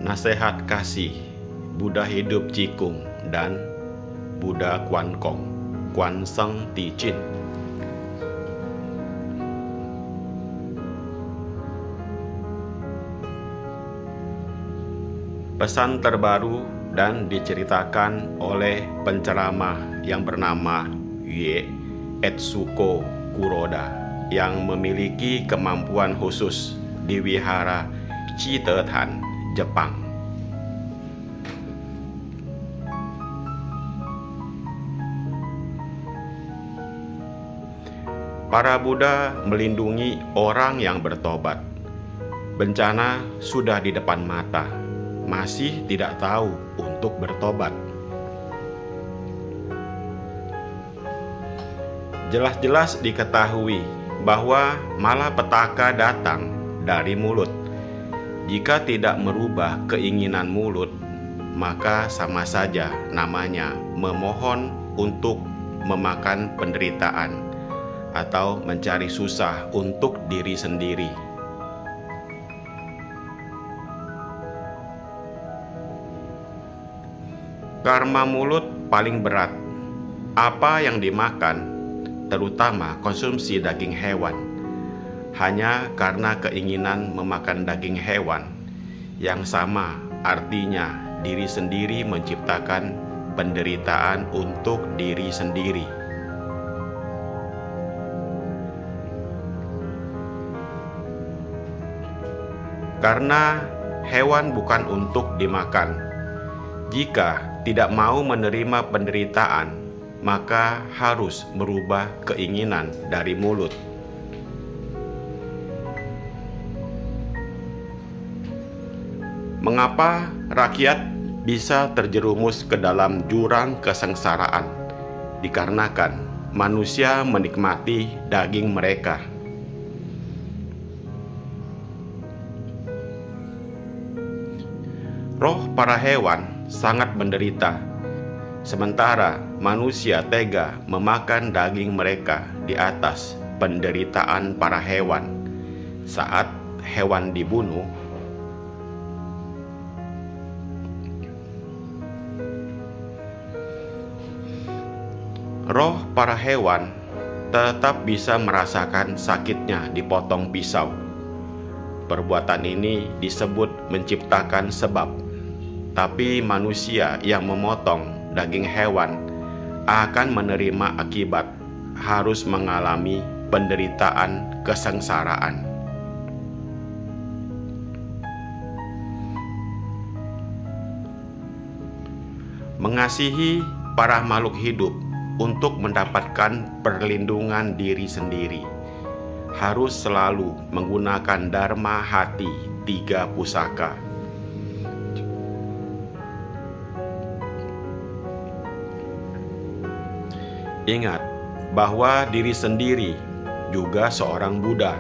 Nasihat Kasih, Buddha Hidup Cikung dan Buddha Quan Kong, Quan Seng Ti Chin. Pesan terbaru dan diceritakan oleh penceramah yang bernama Yue Etsuko Kuroda yang memiliki kemampuan khusus di wihara Chitetan, Jepang. Para Buddha melindungi orang yang bertobat. Bencana sudah di depan mata, masih tidak tahu untuk bertobat. Jelas-jelas diketahui bahwa malapetaka datang dari mulut. Jika tidak merubah keinginan mulut, maka sama saja namanya memohon untuk memakan penderitaan atau mencari susah untuk diri sendiri. Karma mulut paling berat. Apa yang dimakan, terutama konsumsi daging hewan, hanya karena keinginan memakan daging hewan, yang sama artinya diri sendiri menciptakan penderitaan untuk diri sendiri. Karena hewan bukan untuk dimakan. Jika tidak mau menerima penderitaan, maka harus merubah keinginan dari mulut. Mengapa rakyat bisa terjerumus ke dalam jurang kesengsaraan? Dikarenakan manusia menikmati daging mereka. Roh para hewan sangat menderita, sementara manusia tega memakan daging mereka di atas penderitaan para hewan. Saat hewan dibunuh, roh para hewan tetap bisa merasakan sakitnya dipotong pisau. Perbuatan ini disebut menciptakan sebab. Tapi manusia yang memotong daging hewan akan menerima akibat, harus mengalami penderitaan kesengsaraan. Mengasihi para makhluk hidup untuk mendapatkan perlindungan diri sendiri, harus selalu menggunakan dharma hati 3 pusaka. Ingat bahwa diri sendiri juga seorang Buddha.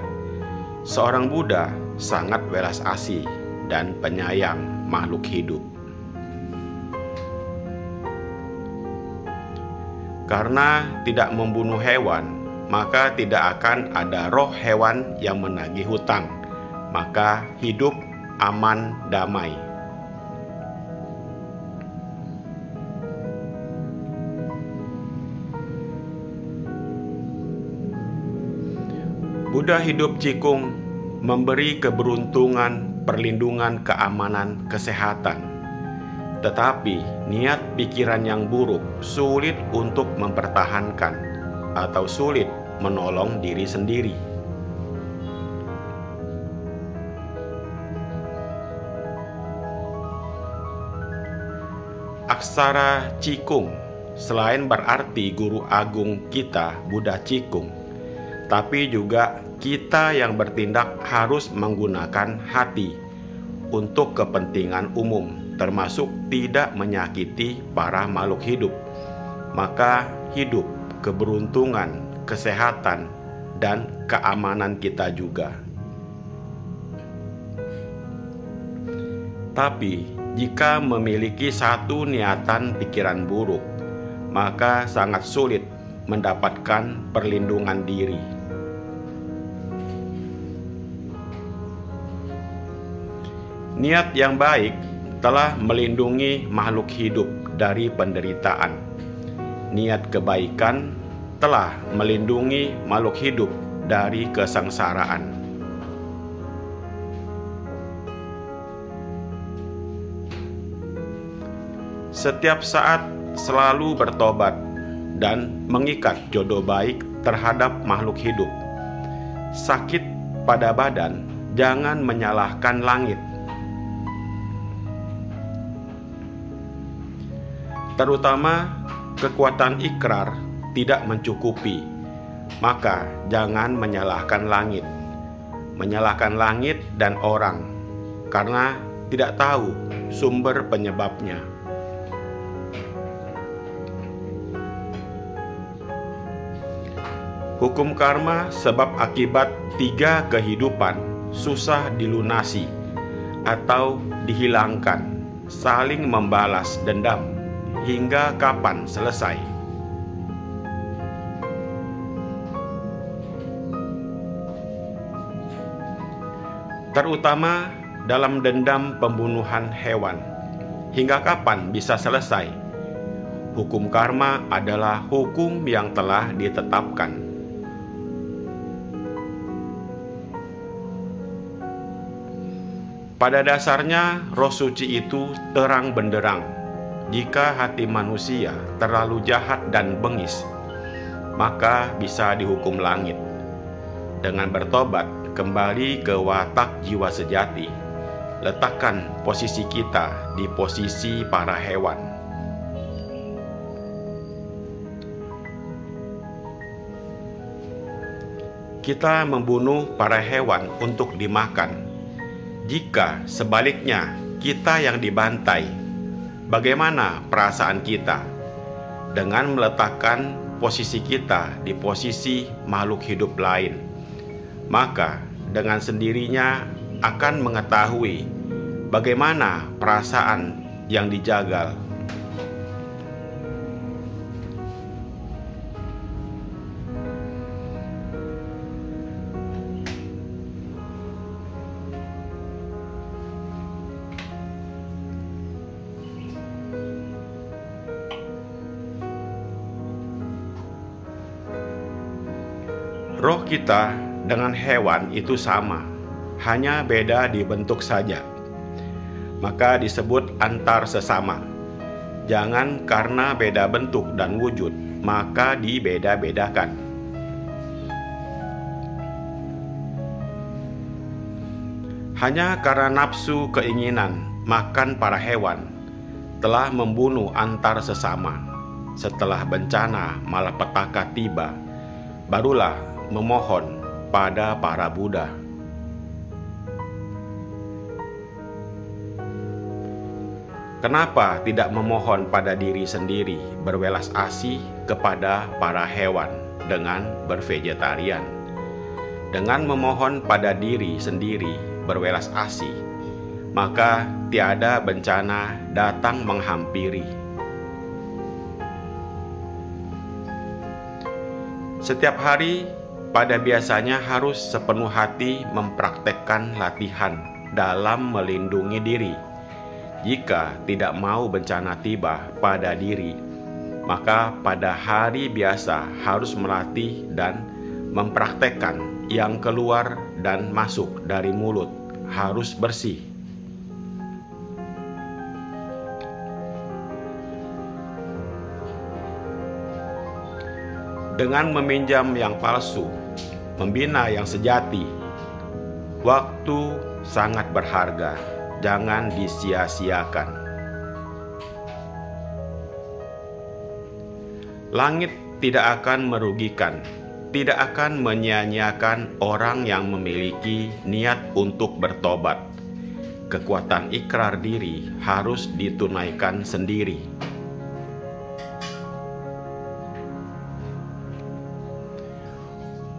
Seorang Buddha sangat welas asih dan penyayang makhluk hidup. Karena tidak membunuh hewan, maka tidak akan ada roh hewan yang menagih hutang. Maka hidup aman damai. Buddha Hidup Cikung memberi keberuntungan, perlindungan, keamanan, kesehatan. Tetapi niat pikiran yang buruk sulit untuk mempertahankan atau sulit menolong diri sendiri. Aksara Cikung selain berarti guru agung kita, Buddha Cikung, tapi juga kita yang bertindak harus menggunakan hati untuk kepentingan umum, termasuk tidak menyakiti para makhluk hidup. Maka hidup, keberuntungan, kesehatan, dan keamanan kita juga. Tapi jika memiliki satu niatan pikiran buruk, maka sangat sulit mendapatkan perlindungan diri. Niat yang baik telah melindungi makhluk hidup dari penderitaan. Niat kebaikan telah melindungi makhluk hidup dari kesengsaraan. Setiap saat selalu bertobat dan mengikat jodoh baik terhadap makhluk hidup. Sakit pada badan, jangan menyalahkan langit. Terutama kekuatan ikrar tidak mencukupi, maka jangan menyalahkan langit. Menyalahkan langit dan orang, karena tidak tahu sumber penyebabnya. Hukum karma sebab akibat 3 kehidupan susah dilunasi atau dihilangkan, saling membalas dendam hingga kapan selesai. Terutama dalam dendam pembunuhan hewan, hingga kapan bisa selesai? Hukum karma adalah hukum yang telah ditetapkan. Pada dasarnya, roh suci itu terang benderang. Jika hati manusia terlalu jahat dan bengis, maka bisa dihukum langit. Dengan bertobat kembali ke watak jiwa sejati, letakkan posisi kita di posisi para hewan. Kita membunuh para hewan untuk dimakan. Jika sebaliknya kita yang dibantai, bagaimana perasaan kita? Dengan meletakkan posisi kita di posisi makhluk hidup lain, maka dengan sendirinya akan mengetahui bagaimana perasaan yang dijagal. Roh kita dengan hewan itu sama, hanya beda di bentuk saja. Maka disebut antar sesama. Jangan karena beda bentuk dan wujud, maka dibeda-bedakan. Hanya karena nafsu keinginan makan para hewan, telah membunuh antar sesama. Setelah bencana malapetaka tiba, barulah memohon pada para Buddha. Kenapa tidak memohon pada diri sendiri berwelas asih kepada para hewan dengan bervegetarian? Dengan memohon pada diri sendiri berwelas asih, maka tiada bencana datang menghampiri. Setiap hari pada biasanya harus sepenuh hati mempraktekkan latihan dalam melindungi diri. Jika tidak mau bencana tiba pada diri, maka pada hari biasa harus melatih dan mempraktekkan yang keluar dan masuk dari mulut harus bersih. Dengan meminjam yang palsu, membina yang sejati, waktu sangat berharga, jangan disia-siakan. Langit tidak akan merugikan, tidak akan menyia-nyiakan orang yang memiliki niat untuk bertobat. Kekuatan ikrar diri harus ditunaikan sendiri.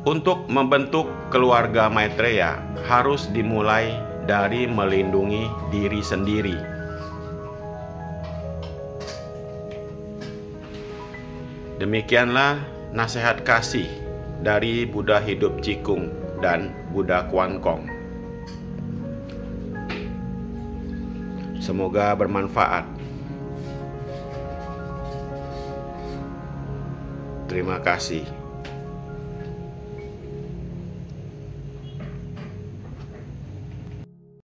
Untuk membentuk keluarga Maitreya harus dimulai dari melindungi diri sendiri. Demikianlah nasihat kasih dari Buddha Hidup Cikung dan Buddha Kuan Kong. Semoga bermanfaat. Terima kasih.